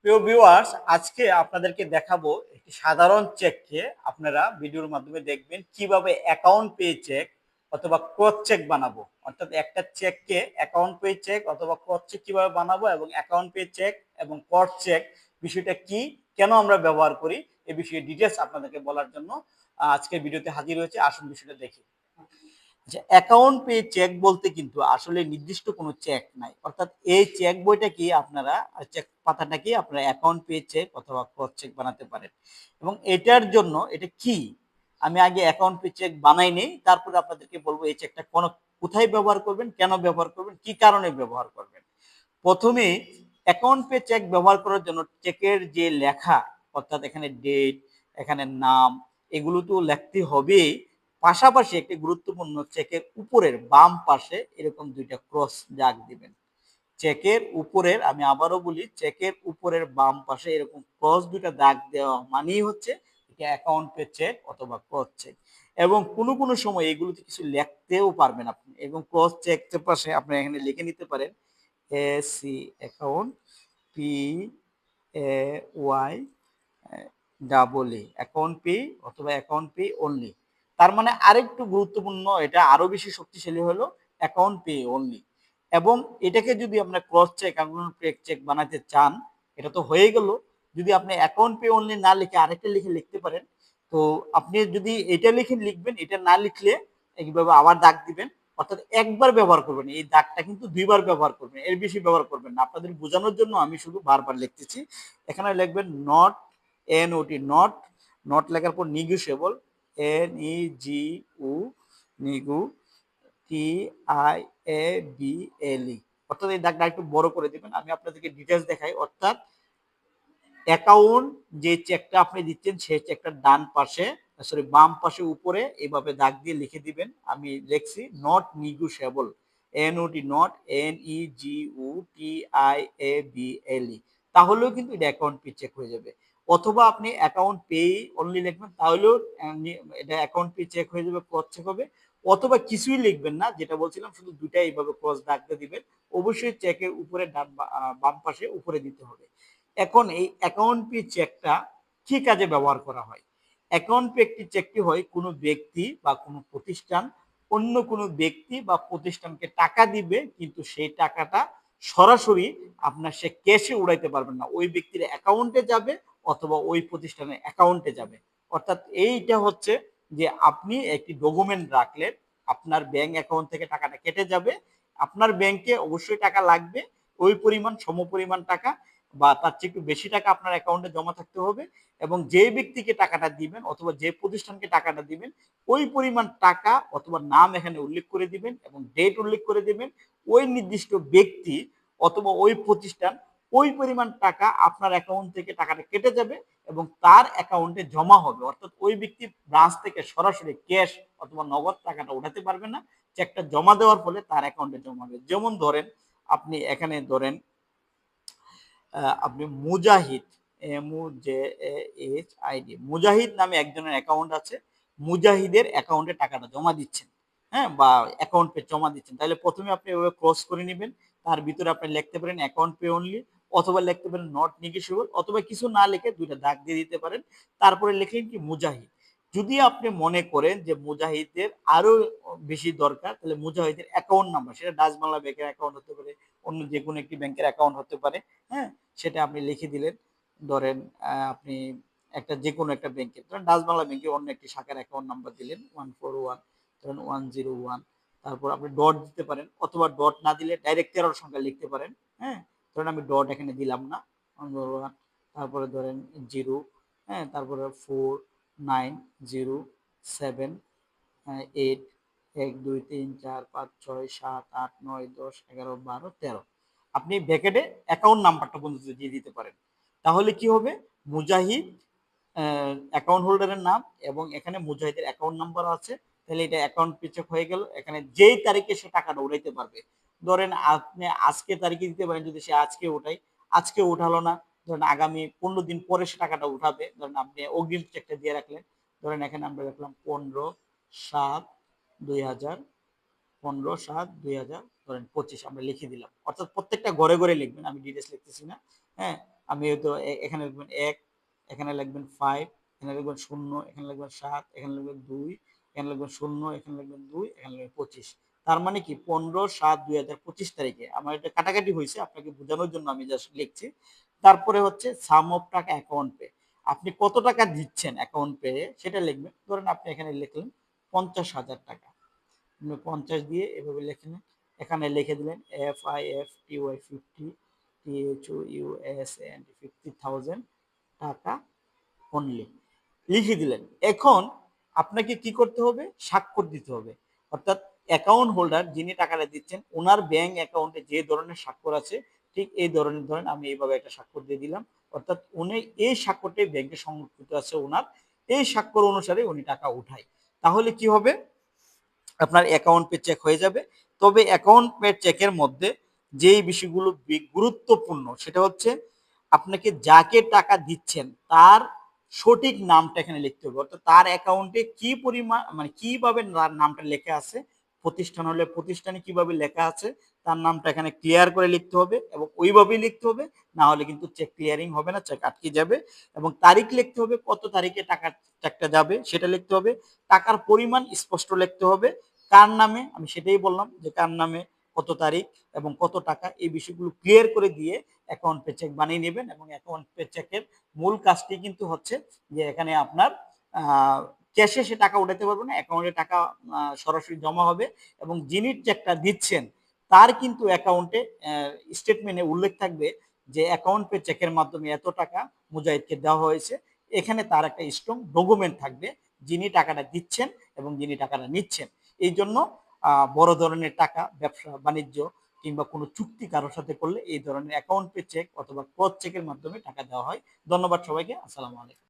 প্রিয় ভিউয়ার্স, আজকে আপনাদেরকে দেখাবো একটি সাধারণ চেককে আপনারা ভিডিওর মাধ্যমে দেখবেন কিভাবে অ্যাকাউন্ট পে চেক অথবা ক্রস চেক বানাবো। অর্থাৎ একটা চেককে অ্যাকাউন্ট পে চেক অথবা ক্রস চেক কিভাবে বানাবো এবং অ্যাকাউন্ট পে চেক এবং ক্রস চেক বিষয়টা কি, কেন আমরা ব্যবহার করি, এই বিষয়ে ডিটেলস আপনাদেরকে বলার জন্য আজকের ভিডিওতে হাজির হয়েছে। আসুন বিষয়টা দেখি। আচ্ছা, অ্যাকাউন্ট পে চেক বলতে কিন্তু আসলে নির্দিষ্ট কোনো চেক নাই। অর্থাৎ এই চেক বইটা কি আপনারা চেক পাতাটা কি আপনারা অ্যাকাউন্ট পে চেক অথবা ক্রস চেক বানাতে পারেন। এবং এটার জন্য এটা কি আমি আগে অ্যাকাউন্ট পে চেক বানাই নেই, তারপরে আপনাদেরকে বলবো এই চেকটা কোথায় ব্যবহার করবেন, কেন ব্যবহার করবেন, কি কারণে ব্যবহার করবেন। প্রথমে অ্যাকাউন্ট পে চেক ব্যবহার করার জন্য চেকের যে লেখা, অর্থাৎ এখানে ডেট, এখানে নাম, এগুলো তো লিখতে হবে। পাশাপাশি একটি গুরুত্বপূর্ণ, চেকের উপরের বাম পাশে এরকম দুইটা ক্রস দাগ দিবেন। চেকের উপরের, আমি আবারও বলি, চেকের উপরের বাম পাশে এরকম ক্রস দুইটা দাগ দেওয়া মানেই হচ্ছে এটা অ্যাকাউন্ট পে চেক অথবা ক্রস চেক। এবং কোনো কোনো সময় এগুলোতে কিছু লিখতেও পারবেন আপনি, এবং ক্রস চেকের পাশে আপনি এখানে লিখে নিতে পারেন AC account, P A Y double A account payee অথবা অ্যাকাউন্ট পে অনলি। তার মানে আরেকটু গুরুত্বপূর্ণ, এটা আরো বেশি শক্তিশালী হলো অ্যাকাউন্ট পে অনলি। এবং এটাকে যদি আমরা cross cheque account payee cheque বানাতে চান, এটা তো হয়ে গেল। যদি আপনি অ্যাকাউন্ট পে অনলি না লিখে আরেকটা লিখে লিখতে পারেন। তো আপনি যদি এটা লিখে লিখবেন, এটা না লিখলে এইভাবে আবার দাগ দিবেন। অর্থাৎ একবার ব্যবহার করবেন, এই দাগটা কিন্তু দুইবার ব্যবহার করবেন, এর বেশি ব্যবহার করবেন না। আপনাদের বোঝানোর জন্য আমি শুধু বারবার লিখতেছি। এখানে লিখবেন নট, NOT, নট, নট লেখার পর নিগোশিয়েবল, NEGU, নিগু, TIABLE। অর্থাৎ এই দাগটা একটু বড় করে দিবেন। আমি আপনাদেরকে ডিটেলস দেখাই। অর্থাৎ অ্যাকাউন্ট যে চেকটা আপনি দিচ্ছেন সেই চেকটার ডান পাশে, সরি বাম পাশে উপরে এইভাবে দাগ দিয়ে লিখে দিবেন। আমি লিখছি নট নিগোশিয়েবল, NOT, নট, NEGUTIABLE। তাহলেও কিন্তু এটা অ্যাকাউন্ট পে চেক হয়ে যাবে। অথবা আপনি অ্যাকাউন্ট পে অনলি লিখবেন, তাহলেও এটা অ্যাকাউন্ট পে চেক হয়ে যাবে, ক্রস চেক হবে। অথবা কিছুই লিখবেন না, যেটা বলছিলাম শুধু দুইটা এইভাবে ক্রস দাগ দিয়ে দিবেন। অবশ্যই চেকের উপরে বাম পাশে উপরে দিতে হবে। এখন এই অ্যাকাউন্ট পে চেকটা কি কাজে ব্যবহার করা হয়? অ্যাকাউন্ট পে চেকটি হয় কোনো ব্যক্তি বা কোনো প্রতিষ্ঠান অন্য কোনো ব্যক্তি বা প্রতিষ্ঠানকে টাকা দিবে, কিন্তু সেই টাকাটা সরাসরি আপনার সে ক্যাশে উড়াইতে পারবেন না, ওই ব্যক্তির অ্যাকাউন্টে যাবে অথবা ওই প্রতিষ্ঠানের অ্যাকাউন্টে যাবে। অর্থাৎ এইটা হচ্ছে যে আপনি একটি ডকুমেন্ট রাখলেন, আপনার ব্যাংক অ্যাকাউন্ট থেকে টাকাটা কেটে যাবে, আপনার ব্যাংকে অবশ্যই টাকা লাগবে, ওই পরিমাণ সমপরিমাণ টাকা বা তার চেয়ে একটু বেশি টাকা আপনার অ্যাকাউন্টে জমা থাকতে হবে। এবং যে ব্যক্তিকে টাকাটা দিবেন অথবা যে প্রতিষ্ঠানকে টাকাটা দিবেন, ওই পরিমাণ টাকা অথবা নাম এখানে উল্লেখ করে দিবেন এবং ডেট উল্লেখ করে দিবেন। ওই নির্দিষ্ট ব্যক্তি অথবা ওই প্রতিষ্ঠান ওই পরিমাণ টাকা আপনার অ্যাকাউন্ট থেকে টাকাটা কেটে যাবে এবং তার অ্যাকাউন্টে জমা হবে। অর্থাৎ ওই ব্যক্তি ব্রাঞ্চ থেকে সরাসরি ক্যাশ অথবা নগদ টাকাটা উঠাতে পারবে না, চেকটা জমা দেওয়ার ফলে তার অ্যাকাউন্টে জমা হবে। যেমন ধরেন, আপনি এখানে ধরেন আপনি মুজাহিদ, MUJAHID, মুজাহিদ নামে একজনের অ্যাকাউন্ট আছে, মুজাহিদের অ্যাকাউন্টে টাকাটা জমা দিচ্ছেন, হ্যাঁ, বা অ্যাকাউন্ট পে জমা দিচ্ছেন। তাহলে প্রথমে আপনি এভাবে ক্রস করে নেবেন, তার ভিতরে আপনি লিখতে পারেন অ্যাকাউন্ট পে অনলি, অথবা লিখতে পারেন নট নেগোশিয়েবল, অথবা কিছু না লিখে দুইটা দাগ দিয়ে দিতে পারেন। তারপরে লিখলেন কি মুজাহিদ। যদি আপনি মনে করেন যে মুজাহিদের আরো বেশি দরকার, তাহলে মুজাহিদের অ্যাকাউন্ট নাম্বার, সেটা ডাচ বাংলা ব্যাংকের অ্যাকাউন্ট হতে পারে, অন্য যে কোনো একটি ব্যাংকের অ্যাকাউন্ট হতে পারে, হ্যাঁ, সেটা আপনি লিখে দিলেন। ধরেন আপনি একটা যে কোনো একটা ব্যাংকের, ধরেন ডাচ বাংলা ব্যাংকের অন্য একটি শাখার অ্যাকাউন্ট নাম্বার দিলেন 141, ধরেন 101, তারপর আপনি ডট দিতে পারেন, অথবা ডট না দিলে ডাইরেক্ট 13 সংখ্যা লিখতে পারেন। হ্যাঁ, ধরেন আমি ডট এখানে দিলাম না, 101, তারপরে ধরেন 0, হ্যাঁ, তারপরে 4907 8, 1 2 3 4 5 6 7 8 9 10 11 12 13, আপনি ব্র্যাকেটে অ্যাকাউন্ট নাম্বারটা পর্যন্ত দিয়ে দিতে পারেন। তাহলে কি হবে, মুজাহিদ অ্যাকাউন্ট হোল্ডারের নাম এবং এখানে মুজাহিদের অ্যাকাউন্ট নাম্বার আছে। তাহলে এটা অ্যাকাউন্ট পেচেক হয়ে গেল। এখানে যেই তারিখে সে টাকাটা উঠাইতে পারবে, ধরেন আপনি আজকে তারিখে দিতে পারেন, যদি সে আজকে ওঠায়, আজকে উঠালো না, ধরেন আগামী 15 দিন পরে সে টাকাটা উঠাবে, ধরেন আপনি অগ্রিম চেকটা দিয়ে রাখলেন। ধরেন এখানে আমরা রাখলাম 15/7/2000, 15/7/2025 আমরা লিখে দিলাম। অর্থাৎ প্রত্যেকটা ঘরে ঘরে লিখবেন, আমি ডিটেলস লিখতেছি না। হ্যাঁ, আমি হয়তো এখানে লিখবেন 1, এখানে লিখবেন 5, এখানে লিখবেন 0, এখানে লিখবেন 7, এখানে লিখবেন 2, এখানে লিখবেন 0, এখানে লিখবেন 2, এখানে লিখবেন 25। তার মানে কি 15/7/2025 তারিখে আমার এটা কাটাকাটি হয়েছে, আপনাকে বোঝানোর জন্য আমি জাস্ট লিখছি। তারপরে হচ্ছে সাম অফ টাকা অ্যাকাউন্ট পে, আপনি কত টাকা দিচ্ছেন অ্যাকাউন্ট পে সেটা লিখবেন। ধরেন আপনি এখানে লিখলেন 50,000 টাকা, 50 দিয়ে এভাবে লিখে নেন, এখানে লিখে দিলেন FIFTY 50 THUUSAND 50,000 টাকা অনলি, লিখে দিলেন। এখন আপনাকে কি করতে হবে, স্বাক্ষর দিতে হবে। অর্থাৎ অ্যাকাউন্ট হোল্ডার যিনি টাকাটা দিচ্ছেন ওনার ব্যাংক অ্যাকাউন্টে যে ধরনের স্বাক্ষর আছে ঠিক এই ধরনের, ধরেন আমি এইভাবে একটা স্বাক্ষর দিয়ে দিলাম, অর্থাৎ উনি এই স্বাক্ষরটাই ব্যাংকে সংরক্ষিত আছে ওনার, এই স্বাক্ষর অনুসারে উনি টাকা উঠায়। তাহলে কি হবে, আপনার অ্যাকাউন্ট পে চেক হয়ে যাবে। তবে অ্যাকাউন্ট পে চেকের মধ্যে যেই বিষয়গুলো গুরুত্বপূর্ণ সেটা হচ্ছে আপনাকে যাকে টাকা দিচ্ছেন তার সঠিক নামটা এখানে লিখতে হবে, অর্থাৎ তার অ্যাকাউন্টে কি পরিমাণ মানে কিভাবে নামটা লেখা আছে, প্রতিষ্ঠান হলে প্রতিষ্ঠানে কিভাবে লেখা আছে তার নামটা এখানে ক্লিয়ার করে লিখতে হবে এবং ওইভাবেই লিখতে হবে, না হলে কিন্তু চেক ক্লিয়ারিং হবে না, চেক আটকে যাবে। এবং তারিখ লিখতে হবে, কত তারিখে টাকা চেকটা যাবে সেটা লিখতে হবে, টাকার পরিমাণ স্পষ্ট লিখতে হবে, কার নামে আমি সেটাই বললাম যে কার নামে, কত তারিখ এবং কত টাকা, এই বিষয়গুলো ক্লিয়ার করে দিয়ে অ্যাকাউন্ট পে চেক বানিয়ে নেবেন। এবং অ্যাকাউন্ট পে চেকের মূল কাজটি কিন্তু হচ্ছে যে এখানে আপনার ক্যাশে সে টাকা উঠাতে পারবে না, অ্যাকাউন্টে টাকা সরাসরি জমা হবে এবং যিনি চেকটা দিচ্ছেন তার কিন্তু অ্যাকাউন্টে স্টেটমেন্টে উল্লেখ থাকবে যে অ্যাকাউন্ট পে চেকের মাধ্যমে এত টাকা মুজাহিদকে দেওয়া হয়েছে। এখানে তার একটা স্ট্রং ডকুমেন্ট থাকবে যিনি টাকাটা দিচ্ছেন এবং যিনি টাকাটা নিচ্ছেন। এই জন্য বড় ধরনের টাকা ব্যবসা বাণিজ্য কিংবা কোনো চুক্তি কারোর সাথে করলে এই ধরনের অ্যাকাউন্ট পে চেক অথবা ক্রস চেকের মাধ্যমে টাকা দেওয়া হয়। ধন্যবাদ সবাইকে, আসসালামু আলাইকুম।